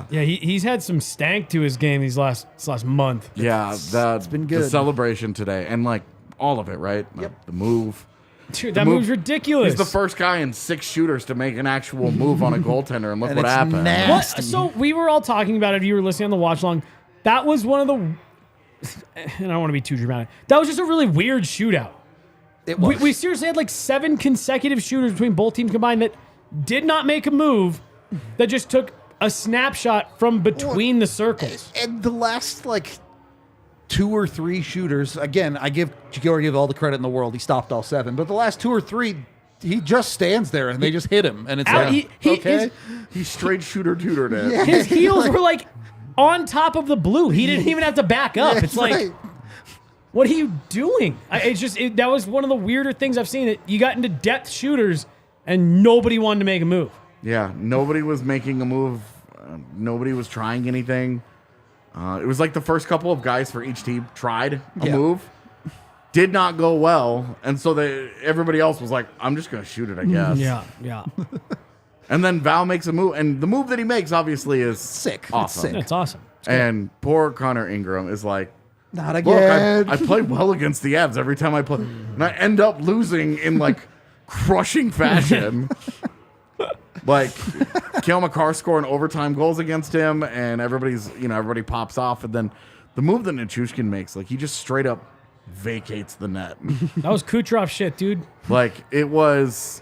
he's had some stank to his game these last month. Yeah, that's been The good. celebration today, and like all of it, right? Yep. The move. Dude, that move- move's ridiculous. He's the first guy in 6 shooters to make an actual move on a goaltender, and look And what it's happened. nasty. So we were all talking about it. If you were listening on the watch long, that was one of the. And I don't want to be too dramatic. That was just a really weird shootout. It was. We seriously had like 7 consecutive shooters between both teams combined that did not make a move, that just took a snapshot from between the circles. And the last, like, 2 or 3 shooters, again, I give Georgiev all the credit in the world. He stopped all 7. But the last 2 or 3, he just stands there and they just hit him. And it's Out- like, he- okay. He straight shooter tutored it. Yeah. His heels were like on top of the blue. He didn't even have to back up. It's like, right. what are you doing? That was one of the weirder things I've seen. That you got into depth shooters and nobody wanted to make a move. Yeah, nobody was making a move. Nobody was trying anything. It was like the first couple of guys for each team tried a Yeah. move. Did not go well. And so everybody else was like, I'm just going to shoot it, I guess. Yeah. And then Val makes a move. And the move that he makes, obviously, is Sick. It's awesome. sick. That's awesome. And poor Connor Ingram is like, Not look, again. I play well against the Avs every time I play. And I end up losing in, like, crushing fashion. Like, Kale McCarr scoring overtime goals against him, and everybody pops off. And then the move that Nichushkin makes, like, he just straight up vacates the net. That was Kucherov shit, dude. Like, it was...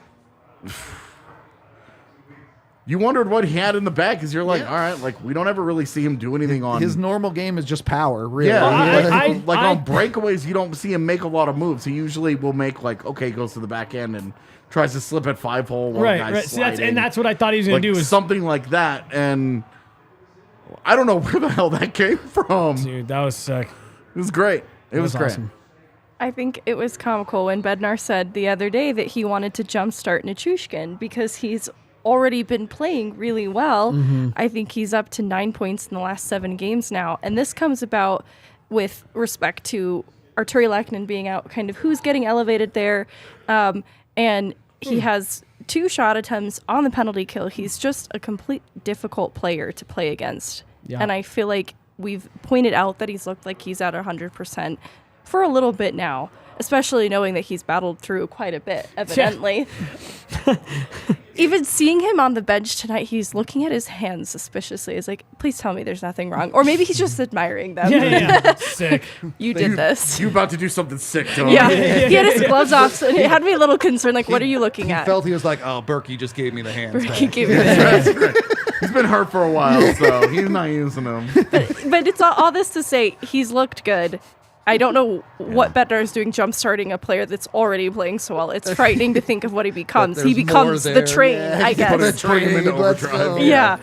you wondered what he had in the bag because you're like, all right, like we don't ever really see him do anything on His normal game is just power, really. Yeah, Well, on breakaways, you don't see him make a lot of moves. He usually will make he goes to the back end and tries to slip at 5-hole while the guy's right. See, sliding. that's what I thought he was going to do. Was something like that, and I don't know where the hell that came from. Dude, that was sick. It was great. It was great. Awesome. I think it was comical when Bednar said the other day that he wanted to jumpstart Nichushkin because he's already been playing really well. I think he's up to 9 points in the last 7 games now. And this comes about with respect to Arturi Lehkonen being out, kind of who's getting elevated there. And he has 2 shot attempts on the penalty kill. He's just a complete difficult player to play against. Yeah. And I feel like we've pointed out that he's looked like he's at 100% for a little bit now, especially knowing that he's battled through quite a bit, evidently. Even seeing him on the bench tonight, he's looking at his hands suspiciously. He's like, please tell me there's nothing wrong. Or maybe he's just admiring them. Yeah. Sick. You did this. You about to do something sick to him. Yeah. He had his gloves off, and it had me a little concerned. Like, what are you looking He at? felt he was like, oh, Berkey just gave me the hands He back. gave me the He's been hurt for a while, so he's not using them. But it's all this to say, he's looked good. I don't know what Bednar is doing jump starting a player that's already playing so well. It's frightening to think of what he becomes. He there's becomes more the there. train, Yeah, I he guess. put a Train him into let's overdrive. go. Yeah.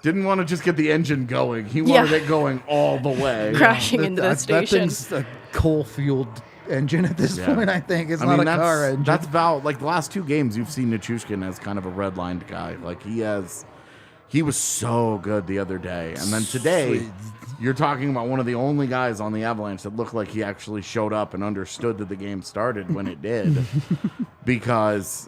Didn't want to just get the engine going. He wanted it going all the way. Crashing into the That station. thing's a coal-fueled engine at this Yeah. point, I think. It's I not mean, a car engine. that's Val. Like the last 2 games, you've seen Nichushkin as kind of a redlined guy. Like he was so good the other day, and then today, you're talking about one of the only guys on the Avalanche that looked like he actually showed up and understood that the game started when it did, because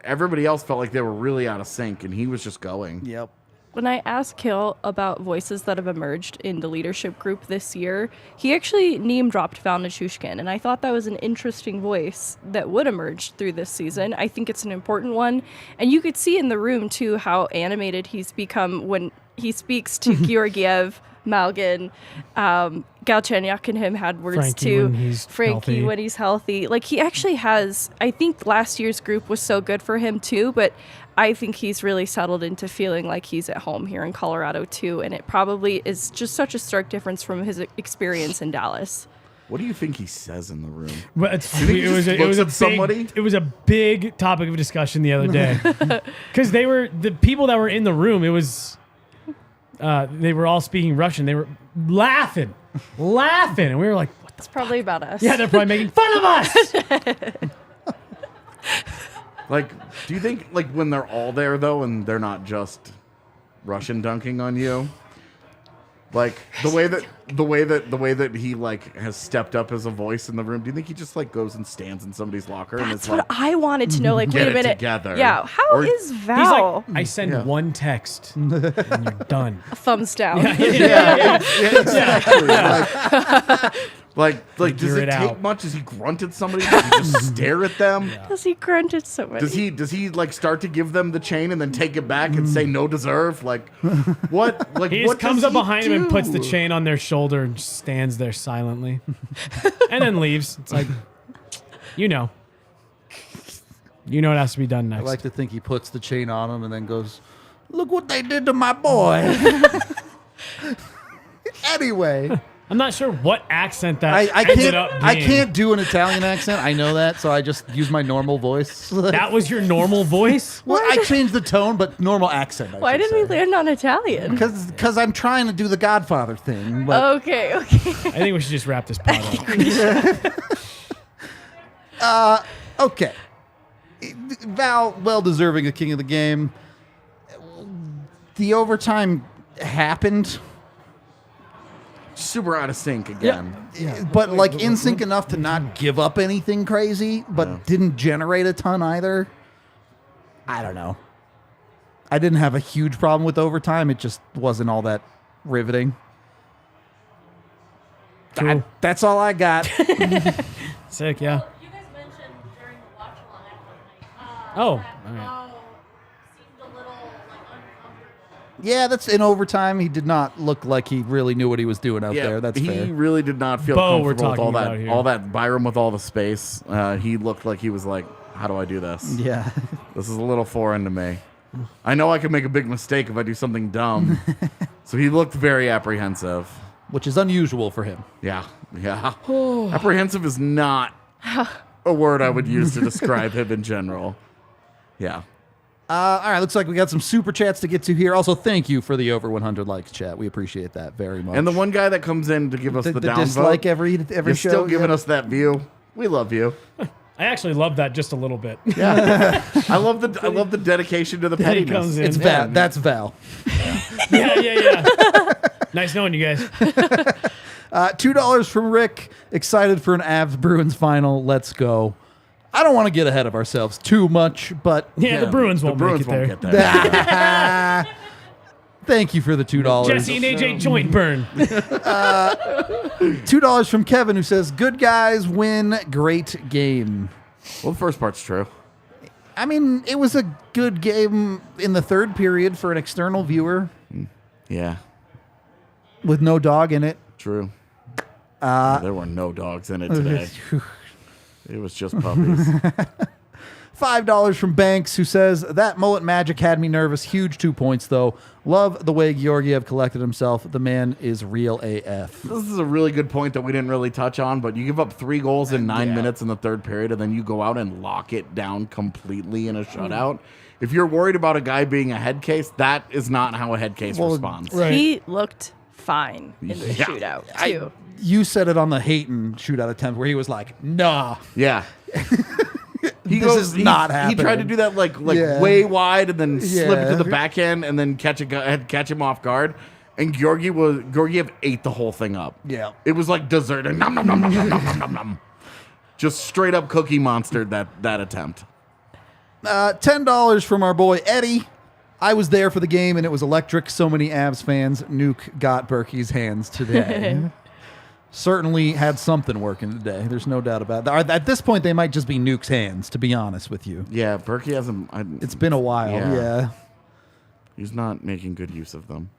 everybody else felt like they were really out of sync, and he was just going. Yep. When I asked Hill about voices that have emerged in the leadership group this year, he actually name-dropped Val Nichushkin, and I thought that was an interesting voice that would emerge through this season. I think it's an important one, and you could see in the room, too, how animated he's become when he speaks to Georgiev, Malgin, Galchenyuk and him had words Frankie too. when he's Frankie healthy. when he's healthy. Like, he actually has, I think last year's group was so good for him, too, but I think he's really settled into feeling like he's at home here in Colorado, too. And it probably is just such a stark difference from his experience in Dallas. What do you think he says in the room? But it was a big topic of discussion the other day because the people that were in the room. It was they were all speaking Russian. They were laughing, and we were like, "What the?" It's probably about us. Yeah, they're probably making fun of us. Like, do you think like when they're all there though, and they're not just Russian dunking on you, like the way that he like has stepped up as a voice in the room? Do you think he just like goes and stands in somebody's locker and That's it's what like, I wanted to know. Like, get wait a it minute. together? Yeah, how is He's Val? like, I send one text and you're done. A thumbs down. exactly. Like does Figure it it take out. much? Does he grunt at somebody? Does he just stare at them? Does he grunt at somebody? Does he like start to give them the chain and then take it back and say no deserve? Like what? Like He what just comes does up he behind him and puts the do? chain on their shoulder and just stands there silently, and then leaves. It's like, you know what has to be done I next. like to think he puts the chain on him and then goes, look what they did to my boy. Anyway. I'm not sure what accent that I ended up can't. being. I can't do an Italian accent. I know that, so I just use my normal voice. That was your normal voice? Well, I changed the tone, but normal accent. Why did we land on Italian? Because I'm trying to do the Godfather thing. But Okay. I think we should just wrap this pod up. okay, Val, well deserving of king of the game. The overtime happened, Super out of sync again. but like in sync enough to not give up anything crazy, but didn't generate a ton either. I don't know. I didn't have a huge problem with overtime. It just wasn't all that riveting. Cool. That's all I got. Sick, yeah. You guys mentioned during the watch along Oh, that all right. Bo seemed a little like uncomfortable. Yeah, that's in overtime. He did not look like he really knew what he was doing out there. That's he fair. really did not feel Bo, we're comfortable with all talking about that. here. All that Byram with all the space. He looked like he was like, "How do I do this? Yeah. This is a little foreign to me." I know I can make a big mistake if I do something dumb. So he looked very apprehensive. Which is unusual for him. Yeah. Apprehensive is not a word I would use to describe him in general. Yeah. All right, looks like we got some super chats to get to here. Also, thank you for the over 100 likes chat. We appreciate that very much. And the one guy that comes in to give us the downvote. Dislike every You're show. still giving us that view. We love you. I actually love that just a little bit. Yeah. I love the dedication to the He pettiness. comes in. It's Val. That's Val. Yeah. Nice knowing you guys. $2 from Rick. Excited for an Avs Bruins final. Let's go. I don't want to get ahead of ourselves too much, but Yeah, the Bruins won't Bruins make it won't there. get there. Thank you for the $2. Jesse and AJ joint burn. $2 from Kevin, who says, "Good guys win, great game." Well, the first part's true. I mean, it was a good game in the third period for an external viewer Yeah, with no dog in it. true. There were no dogs in it today. It was just puppies. $5 from Banks, who says, "That mullet magic had me nervous. Huge 2 points, though. Love the way Georgiev collected himself. The man is real AF." This is a really good point that we didn't really touch on, but you give up 3 goals in 9 minutes in the third period, and then you go out and lock it down completely in a shutout. If you're worried about a guy being a head case, that is not how a head case responds. Right. He looked fine in the Yeah. shootout, too. You said it on the Hayton shootout attempt where he was like, "Nah." Yeah. He This is not He tried happening. to do that like Yeah. way wide and then slip it Yeah. to the backhand and then catch him off guard. And Georgiev ate the whole thing up. Yeah. It was like dessert. And nom, nom, nom, nom, nom, nom, nom, nom. Just straight up Cookie Monstered that attempt. $10 from our boy Eddie. "I was there for the game and it was electric. So many Avs fans. Nuke got Berkey's hands today." Certainly had something working today. There's no doubt about that. At this point, they might just be Nuke's hands, to be honest with you. Yeah, Berkey hasn't. It's been a while, yeah. He's not making good use of them.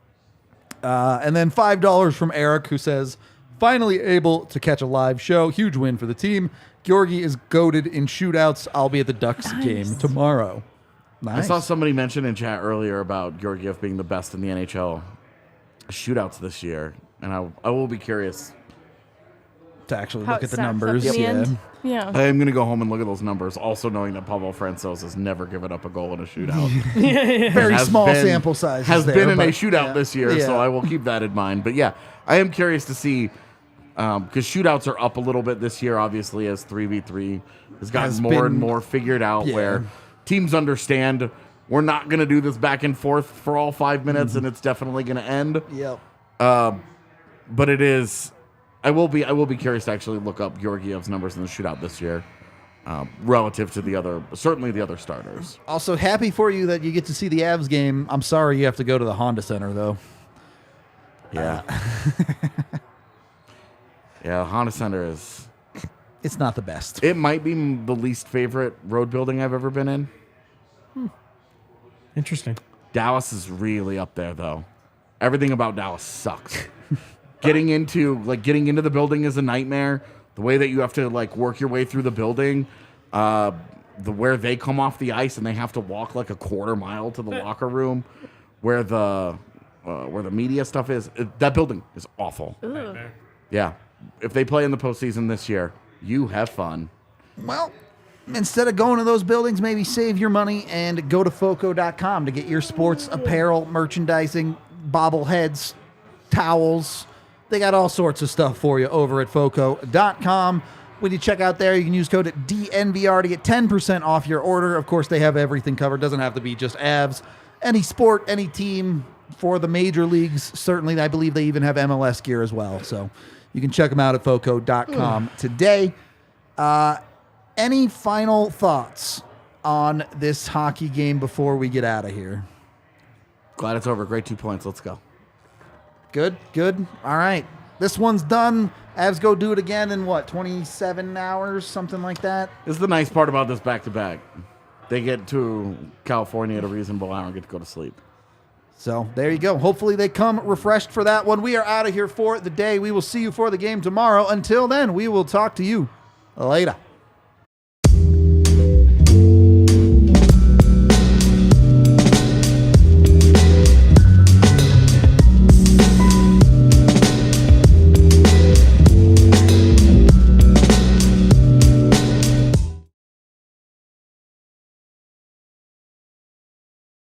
And then $5 from Eric, who says, "Finally able to catch a live show. Huge win for the team. Georgie is goated in shootouts. I'll be at the Ducks game tomorrow." Nice. I saw somebody mention in chat earlier about Georgiev being the best in the NHL shootouts this year, and I will be curious. to actually How look it at the stacks up numbers. in the Yeah. end. Yeah. I am going to go home and look at those numbers, also knowing that Pavel Francouz has never given up a goal in a shootout. Very Has small been- sample size. Has there, been in a but- shootout yeah. this year, Yeah. so I will keep that in mind. But yeah, I am curious to see, because shootouts are up a little bit this year, obviously, as 3v3 has gotten Has more and been- more figured out, Yeah. where teams understand we're not going to do this back and forth for all 5 minutes, and it's definitely going to end. Yep. But it is. I will be curious to actually look up Georgiev's numbers in the shootout this year, relative to the other starters. Also, happy for you that you get to see the Avs game. I'm sorry you have to go to the Honda Center, though. Yeah. Yeah, Honda Center is. It's not the best. It might be the least favorite road building I've ever been in. Interesting. Dallas is really up there, though. Everything about Dallas sucks. Getting into the building is a nightmare. The way that you have to work your way through the building, where they come off the ice and they have to walk like a quarter mile to the locker room, where the media stuff is. That building is awful. Nightmare. Yeah, if they play in the postseason this year, you have fun. Well, instead of going to those buildings, maybe save your money and go to foco.com to get your sports apparel, merchandising, bobbleheads, towels. They got all sorts of stuff for you over at foco.com. When you check out there, you can use code DNVR to get 10% off your order. Of course, they have everything covered. Doesn't have to be just Avs. Any sport, any team for the major leagues. Certainly, I believe they even have MLS gear as well. So you can check them out at foco.com today. Any final thoughts on this hockey game before we get out of here? Glad it's over. Great 2 points. Let's go. Good. All right. This one's done. Avs go do it again in 27 hours, something like that? This is the nice part about this back-to-back. They get to California at a reasonable hour and get to go to sleep. So there you go. Hopefully they come refreshed for that one. We are out of here for the day. We will see you for the game tomorrow. Until then, we will talk to you later.